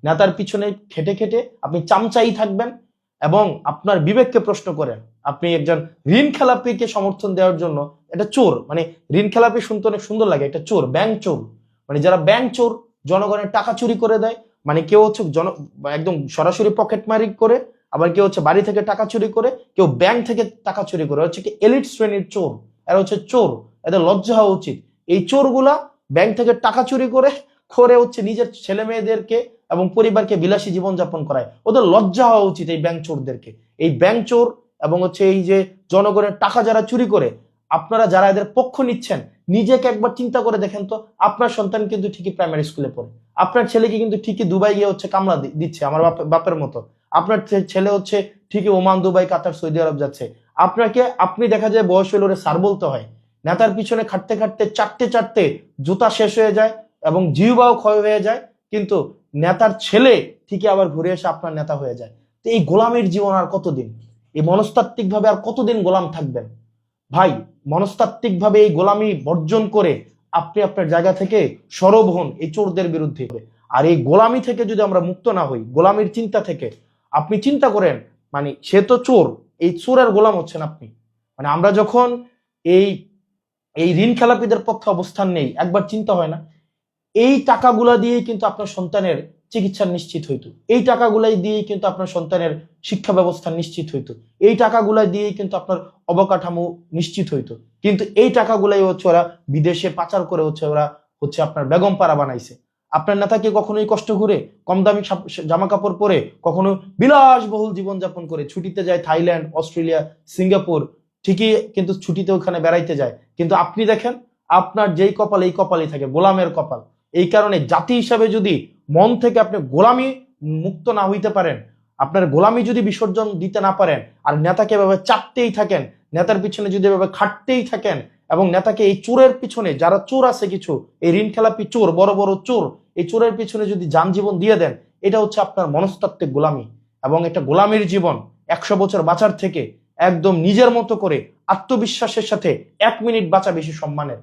নেতার পিছনে খেটে খেটে আপনি চামচাই থাকবেন এবং আপনার বিবেককে প্রশ্ন করেন। আপনি একজন ঋণ খেলাপিকে সমর্থন দেওয়ার জন্য, এটা চোর, মানে ঋণ খেলাপি শুনতে অনেক সুন্দর লাগে, এটা চোর, ব্যাংক চোর, মানে যারা ব্যাংক চোর, জনগণের টাকা চুরি করে দেয়, মানে কেউ হচ্ছে একদম সরাসরি পকেট মারি করে, আবার কেউ হচ্ছে বাড়ি থেকে টাকা চুরি করে, কেউ ব্যাংক থেকে টাকা চুরি করে, হচ্ছে কি এলিট শ্রেণীর চোর, এরা হচ্ছে চোর, এদের লজ্জা হওয়া উচিত। এই চোরগুলা ব্যাংক থেকে টাকা চুরি করে করে হচ্ছে নিজের ছেলে মেয়েদেরকে এবং পরিবারকে বিলাসী জীবনযাপন করায়, ওদের লজ্জা হওয়া উচিত এই ব্যাংক চোরদেরকে। এই ব্যাংক চোর এবং হচ্ছে এই যে জনগণের টাকা যারা চুরি করে, আপনারা যারা এদের পক্ষ নিচ্ছেন, নিজেকে একবার চিন্তা করে দেখেন তো, আপনার সন্তান কিন্তু ঠিকই প্রাইমারি স্কুলে পড়ে, আপনার ছেলেকে কিন্তু ঠিকই দুবাই গিয়ে হচ্ছে কামলা দিচ্ছে আমার বাপের মতো, আপনার ছেলে হচ্ছে ঠিকই ওমান, দুবাই, কাতার, সৌদি আরব যাচ্ছে। আপনি দেখা যায় বয়স হলে ওরে স্যার বলতে হয়, নেতার পিছনে খাটতে খাটতে চারটে চারটে জুতা শেষ হয়ে যায় এবং জিহ্বাও ক্ষয় হয়ে যায়, কিন্তু নেতার ছেলে ঠিকই আবার ঘুরে এসে আপনার নেতা হয়ে যায়। তো এই গোলামের জীবন আর কতদিন, এই মনস্তাত্ত্বিক ভাবে আর কতদিন গোলাম থাকবেন ভাই? মনস্তাত্ত্বিক ভাবে এই গোলামি বর্জন করে আপনি আপনার জায়গা থেকে সরব হন এই চোরদের বিরুদ্ধে। আর এই গোলামি থেকে যদি আমরা মুক্ত না হই, গোলামির চিন্তা থেকে, আপনি চিন্তা করেন, মানে সে তো চোর, এই চোরের গোলাম হচ্ছেন আপনি। মানে আমরা যখন এই এই ঋণ খেলাপিদের পক্ষে অবস্থান নেই, একবার চিন্তা হয় না, এই টাকাগুলা দিয়েই কিন্তু আপনার সন্তানের চিকিৎসা নিশ্চিত হইতো, এই টাকাগুলাই দিয়েই কিন্তু আপনার সন্তানের শিক্ষা ব্যবস্থা নিশ্চিত হইতো, এই টাকাগুলা দিয়েই কিন্তু আপনার অবকাঠামো নিশ্চিত হইতো। কিন্তু এই টাকাগুলাই হচ্ছে ওরা বিদেশে পাচার করে ওরা হচ্ছে আপনার বেগম পাড়া বানাইছে। আপনার নেতাকে কখনোই কষ্ট করে কম দামি জামা কাপড় পরে, কখনো বিলাসবহুল জীবনযাপন করে ছুটিতে যায় থাইল্যান্ড, অস্ট্রেলিয়া, সিঙ্গাপুর, ঠিকই কিন্তু ছুটিতে ওখানে বেড়াইতে যায়, কিন্তু আপনি দেখেন আপনার যেই কপাল এই কপালই থাকে, গোলামের কপাল। এই কারণে জাতি হিসাবে যদি মন থেকে আপনি গোলামি মুক্ত না হইতে পারেন, আপনার গোলামি যদি বিসর্জন দিতে না পারেন, আর নেতাকে এভাবে চাপতেই থাকেন, নেতার পিছনে যদি এভাবে খাটতেই থাকেন, এবং নেতাকে এই চোরের পিছনে, যারা চোর আছে কিছু, এই ঋণ খেলাপি চোর, বড় বড় চোর, এই চোরের পিছনে যদি যান জীবন দিয়ে দেন, এটা হচ্ছে আপনার মনস্তাত্ত্বিক গোলামি। এবং এটা গোলামির জীবন 100 বছর বাঁচার থেকে একদম নিজের মতো করে আত্মবিশ্বাসের সাথে 1 মিনিট বাঁচা বেশি সম্মানের।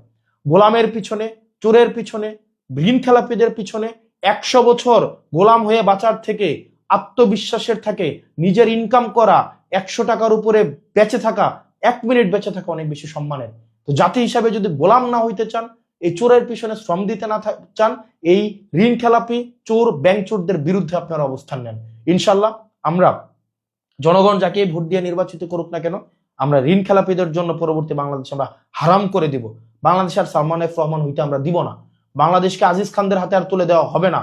গোলামের পিছনে, চোরের পিছনে, ঋণ খেলাপিদের পিছনে 100 বছর গোলাম হয়ে বাঁচার থেকে আত্মবিশ্বাসের থাকে নিজের ইনকাম করা 100 টাকার উপরে বেঁচে থাকা, 1 মিনিট বেঁচে থাকা অনেক বেশি সম্মানের। তো জাতি হিসাবে যদি গোলাম না হইতে চান, এই চোরের পিছনে শ্রম দিতে না চান, এই ঋণ খেলাপি চোর, ব্যাংক চোরদের বিরুদ্ধে আপনারা অবস্থান নেন। ইনশাল্লাহ আমরা, জনগণ যাকে ভোট দিয়ে নির্বাচিত করুক না কেন, আমরা ঋণ খেলাপিদের জন্য পরবর্তী বাংলাদেশ আমরা হারাম করে দিব। বাংলাদেশ আর সালমান এফ রহমান হইতে আমরা দিব না। বাংলাদেশকে আজিজ খানদের হাতে আর তুলে দেওয়া হবে না।